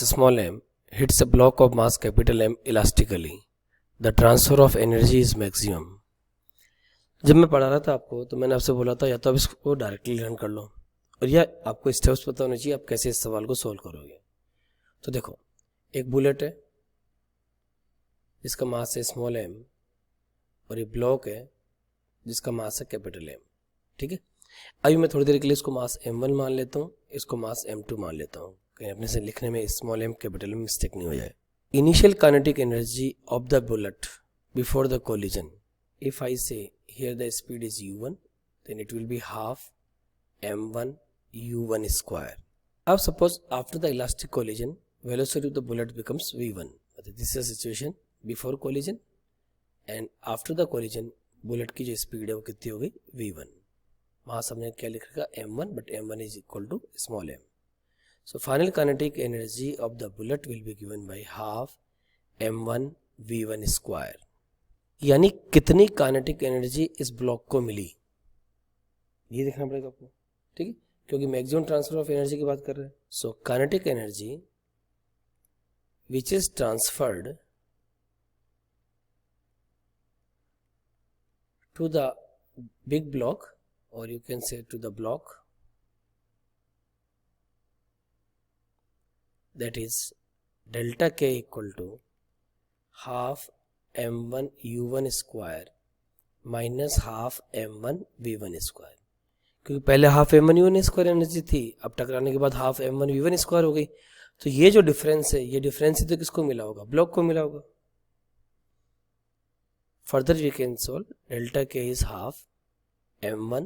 small m hits a block of mass capital M elastically, the transfer of energy is maximum. जब मैं पढ़ा रहा था आपको तो मैंने आपसे बोला था या तो आप इसको डायरेक्टली लर्न कर लो और या आपको स्टेप्स पता होने चाहिए आप कैसे इस सवाल को सॉल्व करोगे. तो देखो, एक बुलेट है जिसका मास है स्मॉल m और ये ब्लॉक है जिसका मास है कैपिटल M. ठीक है, अभी मैं थोड़ी देर के लिए इसको मास m1 मान लेता हूँ, इसको मास m2 मान लेता हूँ, कहीं अपने से लिखने में small m capital M mistake नहीं हो जाए. Initial kinetic energy of the bullet before the collision, if I say here the speed is u1, then it will be half m1 u1 square. Now suppose after the elastic collision velocity of the bullet becomes v1. This is a situation before collision and after the collision bullet की जो speed है वो कितनी हो गई v1. वहाँ हमने क्या लिख रखा m1, but m1 is equal to small m. So final kinetic energy of the bullet will be given by half m1 v1 square. यानी कितनी काइनेटिक एनर्जी इस ब्लॉक को मिली ये देखना पड़ेगा आपको. ठीक है, क्योंकि मैक्सिमम ट्रांसफर ऑफ एनर्जी की बात कर रहे हैं. So kinetic energy which is transferred to the big block, or you can say to the block, that is delta k equal to half m1 u1 square minus half m1 v1 square. क्योंकि पहले half m1 u1 square energy थी, अब टकराने के बाद half m1 v1 square हो गई. तो ये जो डिफरेंस है, ये डिफरेंस ही तो किसको मिला होगा, ब्लॉक को मिला होगा. Further we can solve delta k is half m1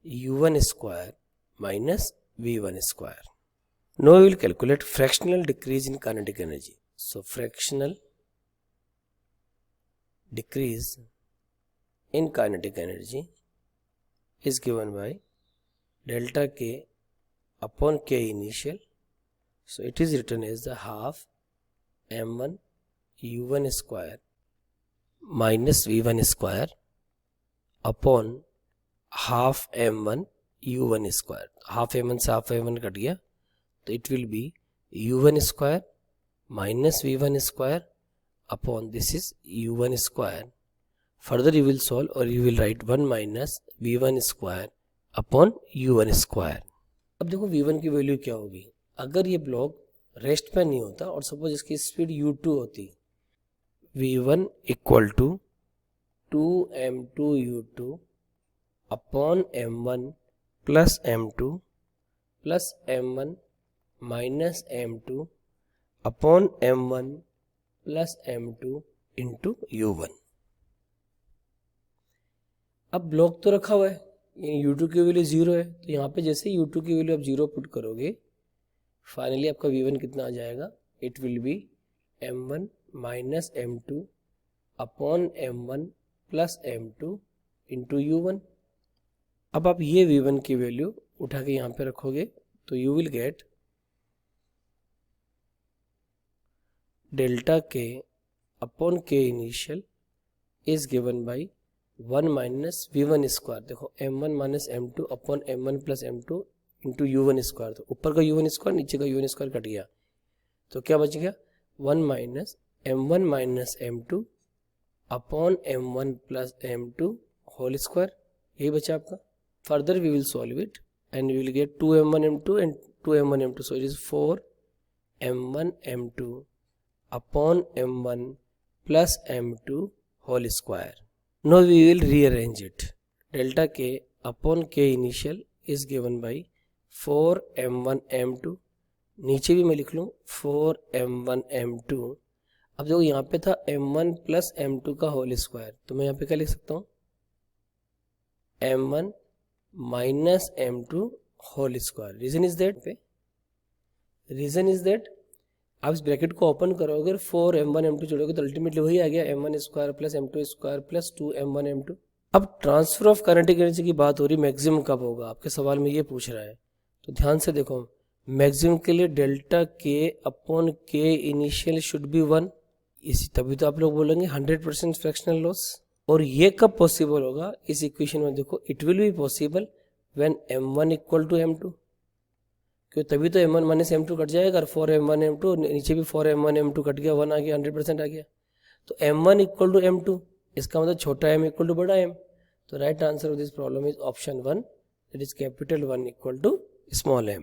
u1 square minus v1 square. Now we will calculate fractional decrease in kinetic energy. So fractional decrease in kinetic energy is given by delta k upon k initial. So it is written as the half m1 u1 square minus v1 square upon half m1 u1 square. Half m1 से half m1 cut गया तो it will be u1 square minus v1 square upon this is u1 square. Further you will solve और you will write 1 minus v1 square upon u1 square. अब देखो v1 की value क्या होगी. अगर ये ब्लॉक रेस्ट पे नहीं होता और सपोज इसकी स्पीड u2 होती, v1 equal to 2m2 u2 upon m1 plus m2 plus m1 minus m2 upon m1 plus m2 into u1. अब ब्लॉक तो रखा हुआ है, u2 की वैल्यू 0 है, तो यहाँ पे जैसे u2 की वैल्यू आप 0 पुट करोगे फाइनली आपका v1 कितना आ जाएगा, it will B m1 minus m2 upon m1 plus m2 into u1. अब आप ये v1 की वैल्यू उठा के यहाँ पे रखोगे तो you will get delta k upon k initial is given by 1 minus v1 square. देखो m1 minus m2 upon m1 plus m2 into u1 square. तो ऊपर का u1 स्क्वायर नीचे का u1 स्क्वायर कट गया तो क्या बच गया 1 minus m1 minus m2 upon m1 plus m2 whole square. यही बचा आपका. Further we will solve it and we will get 2m1 m2 and 2m1 m2. So it is 4m1 m2 upon m1 plus m2 whole square. Now we will rearrange it. Delta k upon k initial is given by 4m1 m2. नीचे भी मैं लिख लूँ 4m1 m2. अब देखो यहाँ पे था m1 प्लस m2 का होल स्क्वायर, तो मैं यहाँ पे क्या लिख सकता हूँ m1 minus m2 whole square. Reason is that आप इस ब्रैकेट को ओपन करोगे 4m1 m2 जोड़ोगे तो अल्टीमेटली वही आ गया m1 square plus m2 square plus 2m1 m2. अब ट्रांसफर ऑफ काइनेटिक एनर्जी की बात हो रही, मैक्सिमम कब होगा आपके सवाल में ये पूछ रहा है. तो ध्यान से देखो, मैक्सिमम के लिए delta k upon k initial should be 1. इसी तभी तो आप लोग बोलेंगे 100% फ्रैक्शनल लॉस. और ये कब पॉसिबल होगा, इस इक्वेशन में देखो, it will be possible when m1 equal to m2. क्यों, तभी तो m1 माइनस m2 कट जाएगा। और 4m1 m2 नीचे भी 4m1 m2 कट गया, 1 आ गया, 100% आ गया। तो m1 इक्वल टू m2, इसका मतलब छोटा m इक्वल टू बड़ा m। तो right answer of this problem is option 1, that is capital 1 equal to small m।